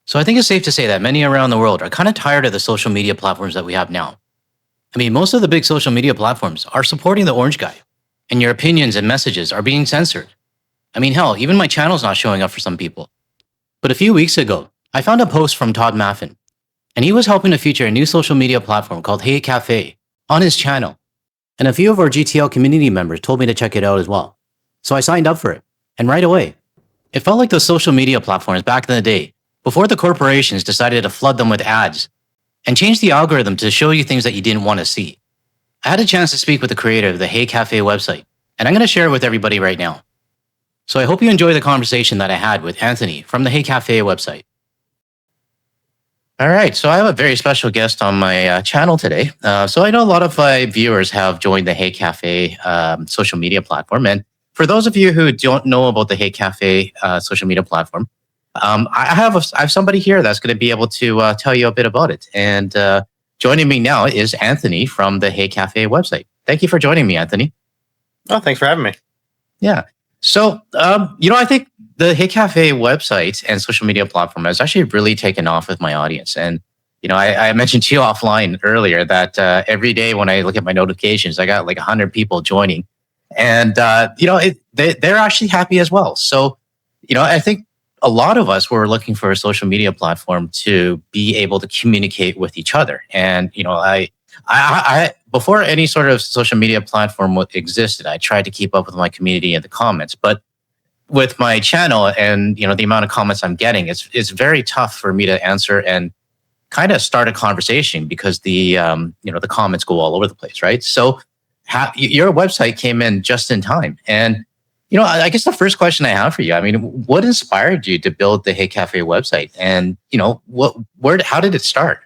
So I think it's safe to say that many around the world are kind of tired of the social media platforms that we have now. I mean, most of the big social media platforms are supporting the orange guy, and your opinions and messages are being censored. I mean, hell, even my channel's not showing up for some people. But a few weeks ago, I found a post from Todd Maffin, and he was helping to feature a new social media platform called Hey.Cafe on his channel. And a few of our GTL community members told me to check it out as well. So I signed up for it, and right away, it felt like those social media platforms back in the day, before the corporations decided to flood them with ads and change the algorithm to show you things that you didn't want to see. I had a chance to speak with the creator of the Hey.Cafe website, and I'm going to share it with everybody right now. So I hope you enjoy the conversation that I had with Anthony from the Hey.Cafe website. All right, so I have a very special guest on my channel today. So I know a lot of my viewers have joined the Hey.Cafe social media platform. And for those of you who don't know about the Hey.Cafe social media platform, I have somebody here that's going to be able to tell you a bit about it. And joining me now is Anthony from the Hey.Cafe website. Thank you for joining me, Anthony. Oh, thanks for having me. Yeah. So, I think the Hey.Cafe website and social media platform has actually really taken off with my audience. And, I mentioned to you offline earlier that every day when I look at my notifications, I got like 100 people joining. And, they're actually happy as well. So, I think a lot of us were looking for a social media platform to be able to communicate with each other. And, I before any sort of social media platform existed, I tried to keep up with my community in the comments. But with my channel and the amount of comments I'm getting, it's very tough for me to answer and kind of start a conversation because the comments go all over the place, right? So your website came in just in time, and I guess the first question I have for you, I mean, what inspired you to build the Hey.Cafe website, and how did it start?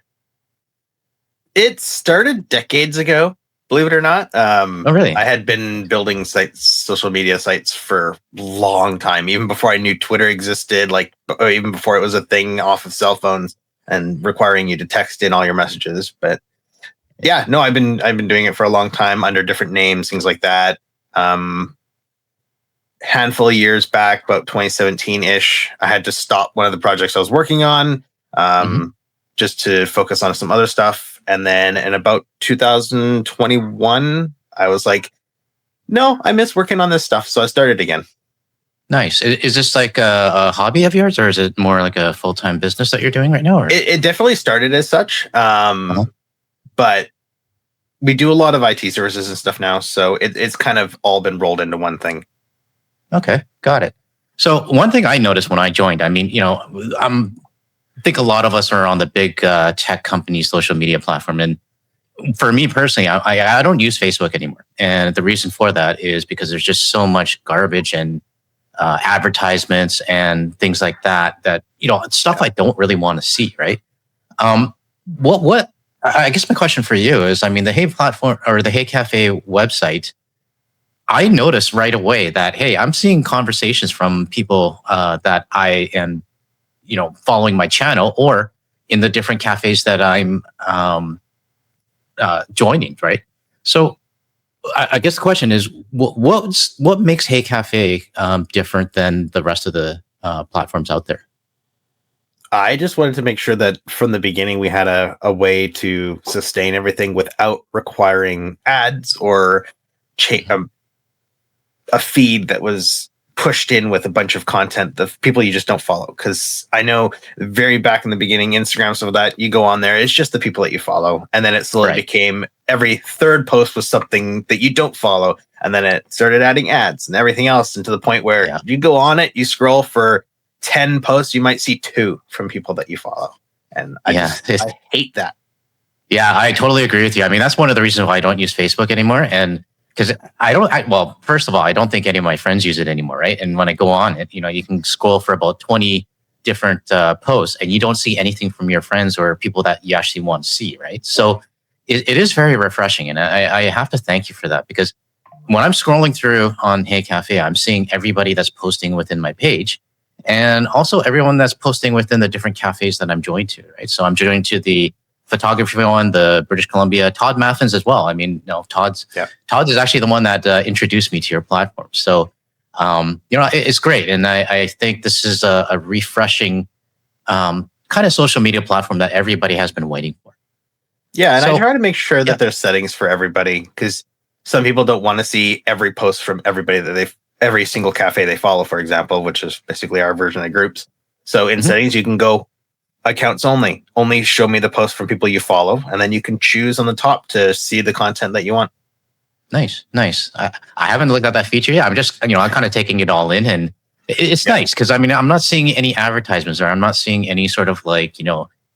It started decades ago, believe it or not. Oh, really? I had been building sites, social media sites for a long time, even before I knew Twitter existed, or even before it was a thing off of cell phones and requiring you to text in all your messages. But yeah, no, I've been doing it for a long time under different names, things like that. Handful of years back, about 2017-ish, I had to stop one of the projects I was working on just to focus on some other stuff. And then in about 2021, I was like, no, I miss working on this stuff. So I started again. Nice. Is this like a hobby of yours, or is it more like a full-time business that you're doing right now? Or? It definitely started as such. But we do a lot of IT services and stuff now. So it's kind of all been rolled into one thing. Okay, got it. So one thing I noticed when I joined, I mean, I think a lot of us are on the big tech company social media platform. And for me personally, I don't use Facebook anymore. And the reason for that is because there's just so much garbage and advertisements and things like that, stuff I don't really want to see, right? What I guess my question for you is, I mean, the Hey platform or the Hey.Cafe website, I noticed right away that, hey, I'm seeing conversations from people that I am following my channel or in the different cafes that I'm joining, right? So I guess the question is, what makes Hey.Cafe different than the rest of the platforms out there? I just wanted to make sure that from the beginning we had a way to sustain everything without requiring ads or a feed that was pushed in with a bunch of content of people you just don't follow. Because I know very back in the beginning, Instagram, some of that, you go on there, it's just the people that you follow. And then it slowly became every third post was something that you don't follow. And then it started adding ads and everything else, and to the point where you go on it, you scroll for 10 posts, you might see 2 from people that you follow. And I hate that. Yeah, I totally agree with you. I mean, that's one of the reasons why I don't use Facebook anymore. And because well, first of all, I don't think any of my friends use it anymore, right? And when I go on it, you can scroll for about 20 different posts and you don't see anything from your friends or people that you actually want to see, right? So it is very refreshing. And I have to thank you for that, because when I'm scrolling through on Hey.Cafe, I'm seeing everybody that's posting within my page and also everyone that's posting within the different cafes that I'm joined to, right? So I'm joined to the photography one, the British Columbia, Todd Maffin's as well. I mean, Todd's is actually the one that introduced me to your platform. So, it's great. And I think this is a refreshing kind of social media platform that everybody has been waiting for. Yeah, and I So try to make sure yeah, that there's settings for everybody because some people don't want to see every post from everybody that every single cafe they follow, for example, which is basically our version of groups. So in mhm, settings, you can go accounts only show me the posts from people you follow, and then you can choose on the top to see the content that you want. nice, nice. I haven't looked at that feature yet. I'm just, I'm kind of taking it all in, and it's Yeah. nice because I mean, I'm not seeing any advertisements, or I'm not seeing any sort of like,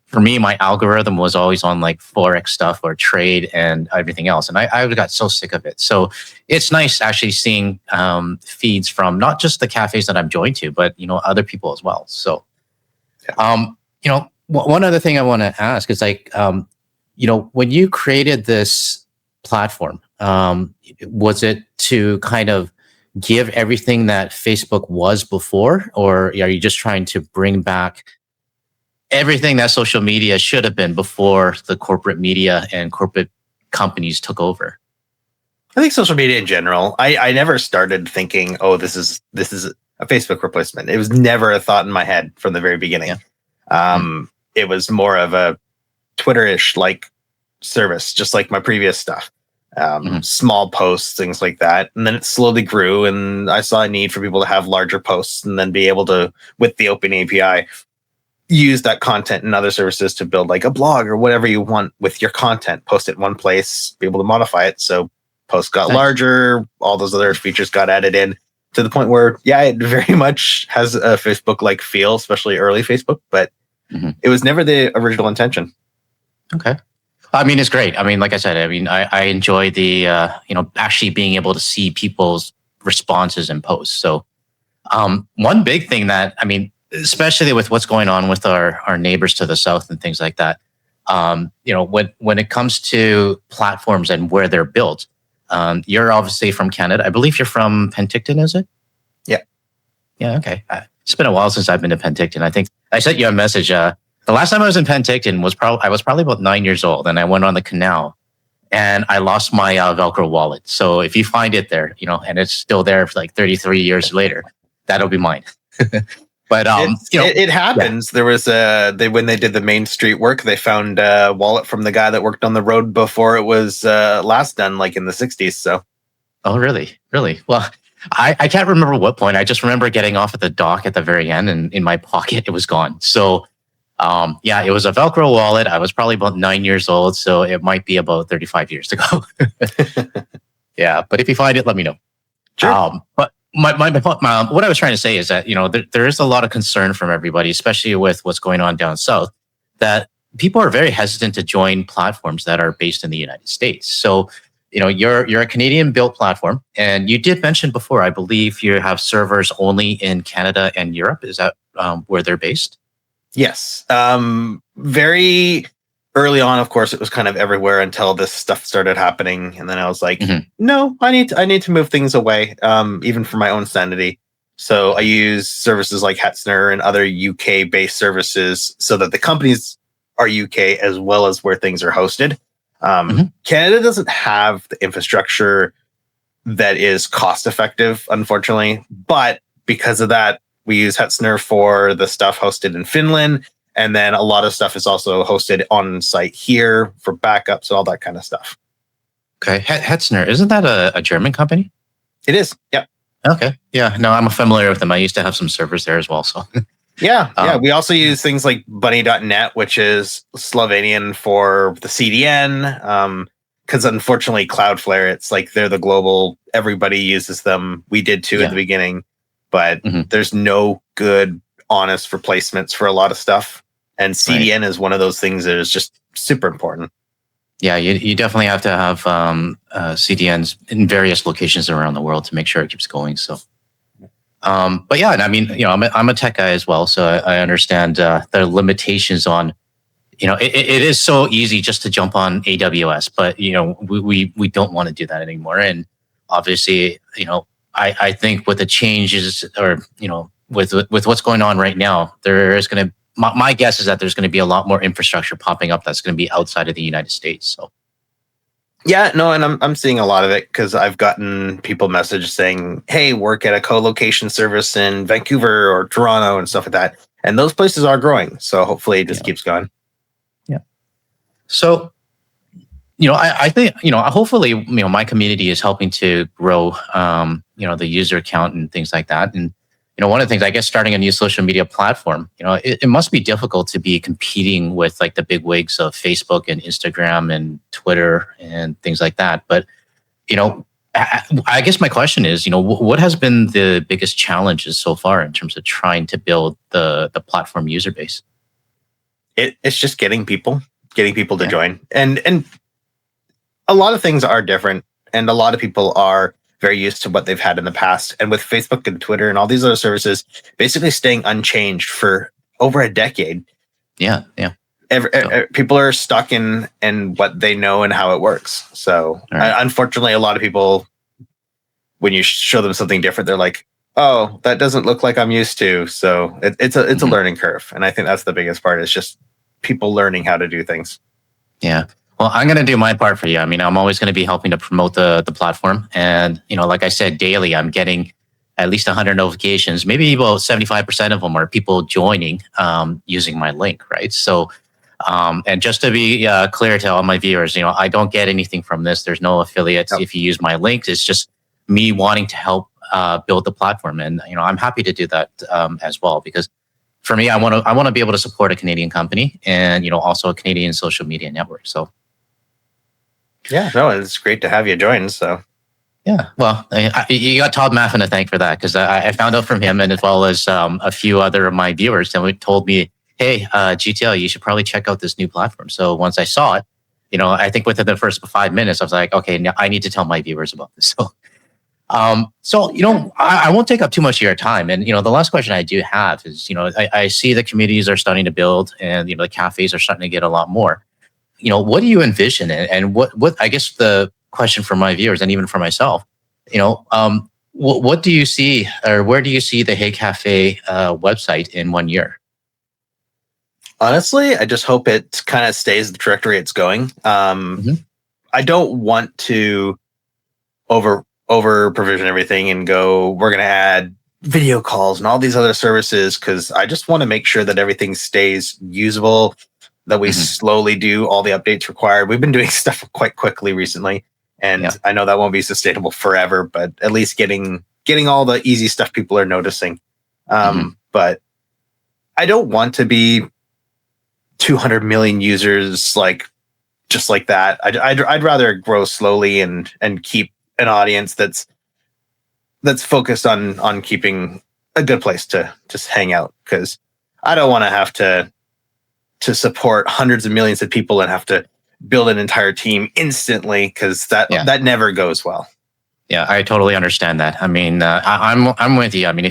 for me, my algorithm was always on like Forex stuff or trade and everything else. And I got so sick of it. So it's nice actually seeing feeds from not just the cafes that I'm joined to, but, other people as well. So, Yeah. one other thing I want to ask is like, when you created this platform, was it to kind of give everything that Facebook was before, or are you just trying to bring back everything that social media should have been before the corporate media and corporate companies took over? I think social media in general. I never started thinking, oh, this is a Facebook replacement. It was never a thought in my head from the very beginning. Yeah. Mm-hmm. It was more of a Twitter-ish like service, just like my previous stuff. Mm-hmm. Small posts, things like that. And then it slowly grew, and I saw a need for people to have larger posts and then be able to, with the open API, use that content in other services to build like a blog or whatever you want with your content, post it in one place, be able to modify it. So posts got Nice. larger, all those other features got added in to the point where, yeah, it very much has a Facebook-like feel, especially early Facebook, but Mm-hmm. it was never the original intention. Okay. I mean, it's great. I mean, like I said, I enjoy the, actually being able to see people's responses and posts. So, one big thing that, I mean, especially with what's going on with our neighbors to the south and things like that, when it comes to platforms and where they're built, you're obviously from Canada. I believe you're from Penticton, is it? Yeah. Yeah. Okay. It's been a while since I've been to Penticton. I think I sent you a message. The last time I was in Penticton I was probably about 9 years old, and I went on the canal, and I lost my Velcro wallet. So if you find it there, and it's still there for like 33 years later, that'll be mine. But it happens. Yeah. There was when they did the Main Street work, they found a wallet from the guy that worked on the road before it was last done, like in the 60s. So, oh really? Well, I can't remember what point. I just remember getting off at the dock at the very end, and in my pocket it was gone. So, it was a Velcro wallet. I was probably about 9 years old, so it might be about 35 years ago. Yeah, but if you find it, let me know. Sure. But what I was trying to say is that there is a lot of concern from everybody, especially with what's going on down south, that people are very hesitant to join platforms that are based in the United States. So, you're a Canadian built platform, and you did mention before, I believe you have servers only in Canada and Europe. Is that where they're based? Yes. Very early on, of course, it was kind of everywhere until this stuff started happening. And then I was like, no, I need to move things away, even for my own sanity. So I use services like Hetzner and other UK based services so that the companies are UK as well as where things are hosted. Canada doesn't have the infrastructure that is cost effective, unfortunately. But because of that, we use Hetzner for the stuff hosted in Finland. And then a lot of stuff is also hosted on site here for backups and all that kind of stuff. Okay. Hetzner, isn't that a German company? It is. Yeah. Okay. Yeah. No, I'm familiar with them. I used to have some servers there as well. So yeah. We also use things like bunny.net, which is Slovenian for the CDN. Because unfortunately, Cloudflare, it's like they're the global, everybody uses them. We did too at the beginning, but there's no good, honest replacements for a lot of stuff. And CDN is one of those things that is just super important. Yeah, you definitely have to have CDNs in various locations around the world to make sure it keeps going. So, but yeah, I mean, I'm a tech guy as well, so I understand the limitations on. It is so easy just to jump on AWS, but we don't want to do that anymore. And obviously, I think with the changes, or with what's going on right now, there is going to. My guess is that there's going to be a lot more infrastructure popping up that's going to be outside of the United States. So, yeah, no, and I'm seeing a lot of it because I've gotten people message saying, "Hey, work at a co-location service in Vancouver or Toronto and stuff like that." and those places are growing. So hopefully it just Yeah. keeps going. Yeah. So, I think, hopefully, my community is helping to grow, the user count and things like that. And, one of the things, I guess, starting a new social media platform, it must be difficult to be competing with like the big wigs of Facebook and Instagram and Twitter and things like that. But, I guess my question is, what has been the biggest challenges so far in terms of trying to build the platform user base? It's just getting people to Yeah. join, and a lot of things are different, and a lot of people are very used to what they've had in the past. And with Facebook and Twitter and all these other services basically staying unchanged for over a decade, Yeah. Yeah. people are stuck in what they know and how it works. So Right. unfortunately, a lot of people, when you show them something different, they're like, "Oh, that doesn't look like I'm used to." So it's a Mhm. learning curve, and I think that's the biggest part. Is just people learning how to do things. Yeah. Well, I'm going to do my part for you. I mean, I'm always going to be helping to promote the platform. And, like I said, daily, I'm getting at least 100 notifications. Maybe about 75% of them are people joining using my link, right? So, and just to be clear to all my viewers, I don't get anything from this. There's no affiliates. Yep. If you use my link, it's just me wanting to help build the platform. And, I'm happy to do that as well, because for me, I want to be able to support a Canadian company and, also a Canadian social media network. So, Yeah, no, it's great to have you join. So yeah, well, you got Todd Maffin to thank for that, because I found out from him, and as well as a few other of my viewers, and told me, "Hey, GTL, you should probably check out this new platform." So once I saw it, I think within the first 5 minutes, I was like, "Okay, now I need to tell my viewers about this." So I won't take up too much of your time. And the last question I do have is, I see the communities are starting to build, and the cafes are starting to get a lot more. What do you envision, and what I guess the question for my viewers and even for myself, what do you see, or where do you see the Hey.Cafe website in 1 year? honestly, I just hope it kind of stays the trajectory it's going. Hmm. I don't want to over provision everything and go, we're going to add video calls and all these other services, because I just want to make sure that everything stays usable, that we Hmm. slowly do all the updates required. We've been doing stuff quite quickly recently, Yeah. and I know that won't be sustainable forever, but at least getting all the easy stuff people are noticing. Hmm. But I don't want to be 200 million users like just like that. I'd rather grow slowly and keep an audience that's focused on keeping a good place to just hang out, because I don't want to have to support hundreds of millions of people and have to build an entire team instantly, because Yeah. that never goes well. Yeah, I totally understand that. I mean, I'm with you. I mean,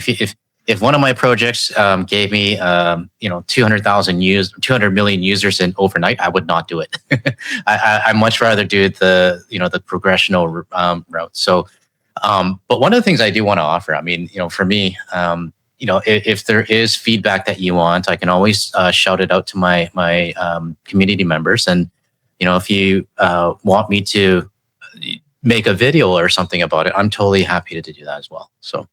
if one of my projects gave me 200 million users in overnight, I would not do it. I much rather do the progressional route. So, but one of the things I do want to offer, I mean, for me, if there is feedback that you want, I can always shout it out to my community members. And if you want me to make a video or something about it, I'm totally happy to do that as well. So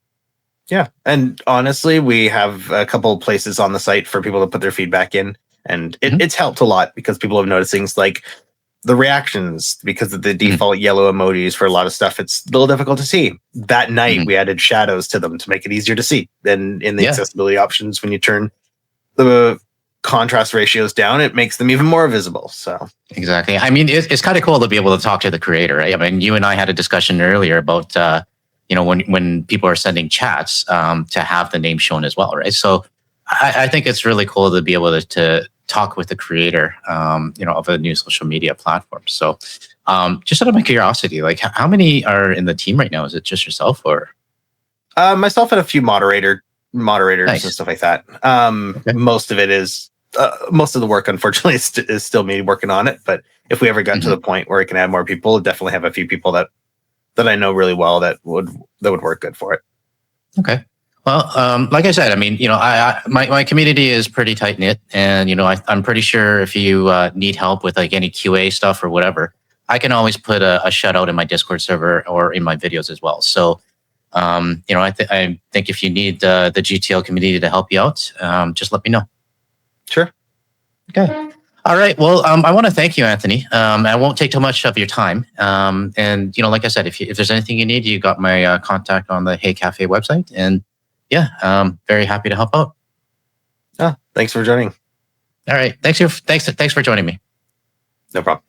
Yeah, and honestly, we have a couple of places on the site for people to put their feedback in, and Mhm. it's helped a lot, because people have noticed things like the reactions, because of the Mhm. default yellow emojis for a lot of stuff. It's a little difficult to see. That night, Mhm. we added shadows to them to make it easier to see. Then in the Yeah, accessibility options, when you turn the contrast ratios down, it makes them even more visible. So exactly. I mean, it's kind of cool to be able to talk to the creator, right? I mean, you and I had a discussion earlier about when people are sending chats to have the name shown as well, right? So I think it's really cool to be able to talk with the creator, of a new social media platform. So just out of my curiosity, like how many are in the team right now? Is it just yourself or? myself and a few moderators and Nice. stuff like that. Okay. Most of it is most of the work, unfortunately, is still me working on it. But if we ever got to Hmm. the point where we can add more people, definitely have a few people that I know really well that would work good for it. Okay. Well, like I said, I mean, my community is pretty tight knit, and I'm pretty sure if you need help with like any QA stuff or whatever, I can always put a shout out in my Discord server or in my videos as well. So, I think if you need the GTL community to help you out, just let me know. Sure. Okay. All right. Well, I want to thank you, Anthony. I won't take too much of your time. And like I said, if there's anything you need, you got my contact on the Hey.Cafe website. And yeah, very happy to help out. Thanks for joining. All right. Thanks for joining me. No problem.